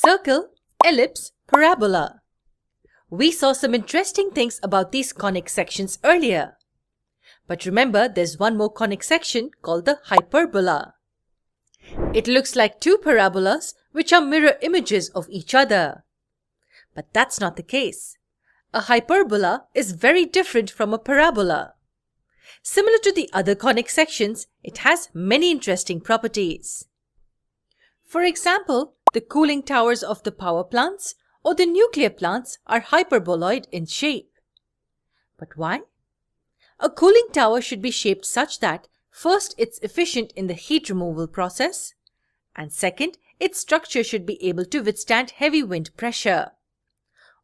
circle, ellipse, parabola. We saw some interesting things about these conic sections earlier. But remember, there's one more conic section called the hyperbola. It looks like two parabolas which are mirror images of each other. But that's not the case. A hyperbola is very different from a parabola. Similar to the other conic sections, it has many interesting properties. For example, the cooling towers of the power plants or the nuclear plants are hyperboloid in shape. But why? A cooling tower should be shaped such that first, it's efficient in the heat removal process, and second, its structure should be able to withstand heavy wind pressure.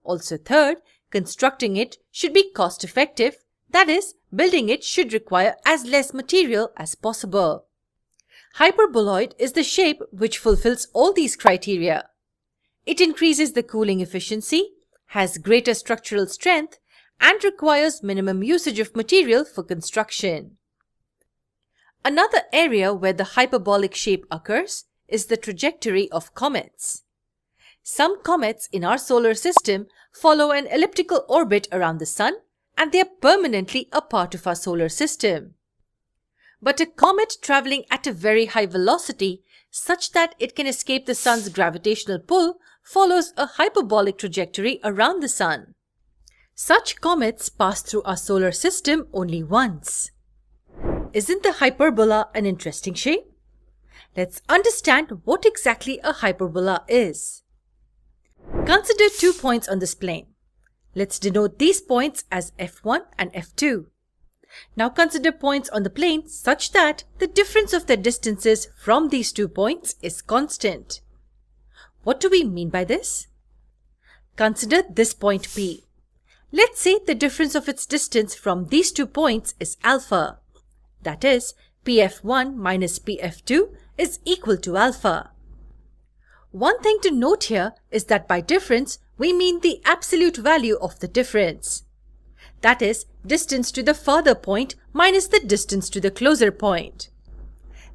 Also third, constructing it should be cost effective, that is, building it should require as less material as possible. Hyperboloid is the shape which fulfills all these criteria. It increases the cooling efficiency, has greater structural strength, and requires minimum usage of material for construction. Another area where the hyperbolic shape occurs is the trajectory of comets. Some comets in our solar system follow an elliptical orbit around the Sun, and they are permanently a part of our solar system. But a comet traveling at a very high velocity, such that it can escape the Sun's gravitational pull, follows a hyperbolic trajectory around the Sun. Such comets pass through our solar system only once. Isn't the hyperbola an interesting shape? Let's understand what exactly a hyperbola is. Consider 2 points on this plane. Let's denote these points as F1 and F2. Now consider points on the plane such that the difference of their distances from these 2 points is constant. What do we mean by this? Consider this point P. Let's say the difference of its distance from these 2 points is alpha. That is, PF1 minus PF2 is equal to alpha. One thing to note here is that by difference, we mean the absolute value of the difference. That is, distance to the farther point minus the distance to the closer point.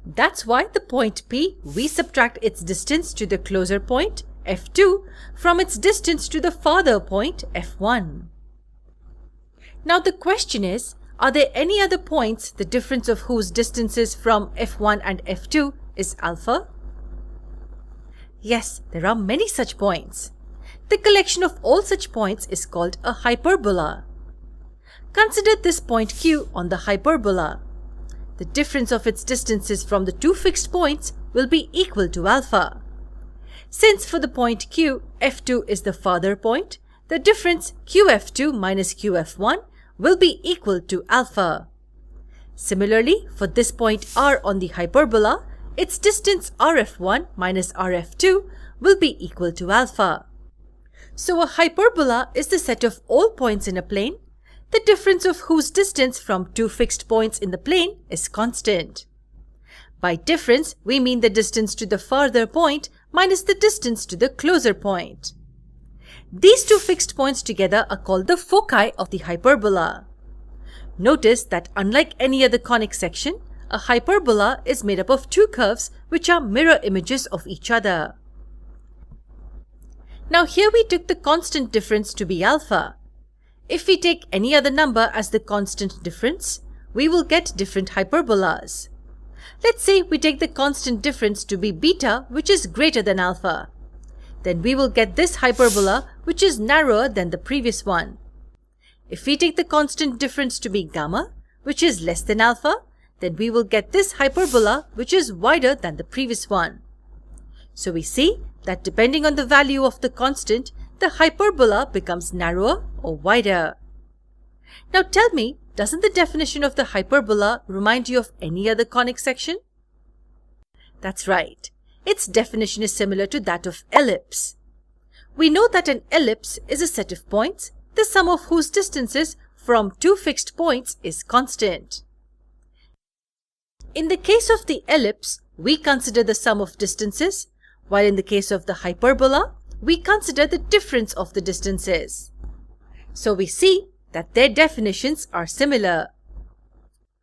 That's why the point P, we subtract its distance to the closer point, F2, from its distance to the farther point, F1. Now the question is, are there any other points the difference of whose distances from F1 and F2 is alpha? Yes, there are many such points. The collection of all such points is called a hyperbola. Consider this point Q on the hyperbola. The difference of its distances from the 2 fixed points will be equal to alpha. Since for the point Q, F2 is the farther point, the difference QF2 minus QF1 will be equal to alpha. Similarly, for this point R on the hyperbola, its distance RF1 minus RF2 will be equal to alpha. So a hyperbola is the set of all points in a plane, the difference of whose distance from 2 fixed points in the plane is constant. By difference, we mean the distance to the farther point minus the distance to the closer point. These 2 fixed points together are called the foci of the hyperbola. Notice that unlike any other conic section, a hyperbola is made up of 2 curves which are mirror images of each other. Now here we took the constant difference to be alpha. If we take any other number as the constant difference, we will get different hyperbolas. Let's say we take the constant difference to be beta, which is greater than alpha. Then we will get this hyperbola which is narrower than the previous one. If we take the constant difference to be gamma, which is less than alpha, then we will get this hyperbola which is wider than the previous one. So we see that depending on the value of the constant, the hyperbola becomes narrower or wider. Now tell me, doesn't the definition of the hyperbola remind you of any other conic section? That's right. Its definition is similar to that of ellipse. We know that an ellipse is a set of points, the sum of whose distances from 2 fixed points is constant. In the case of the ellipse, we consider the sum of distances, while in the case of the hyperbola, we consider the difference of the distances. So we see that their definitions are similar.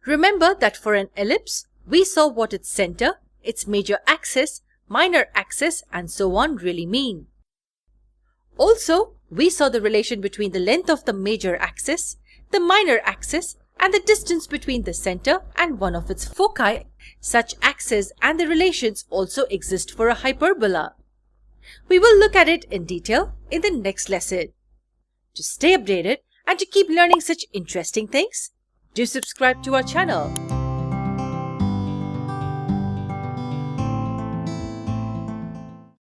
Remember that for an ellipse, we saw what its center, its major axis, minor axis, and so on really mean. Also, we saw the relation between the length of the major axis, the minor axis, and the distance between the center and one of its foci. Such axes and the relations also exist for a hyperbola. We will look at it in detail in the next lesson. To stay updated and to keep learning such interesting things, do subscribe to our channel.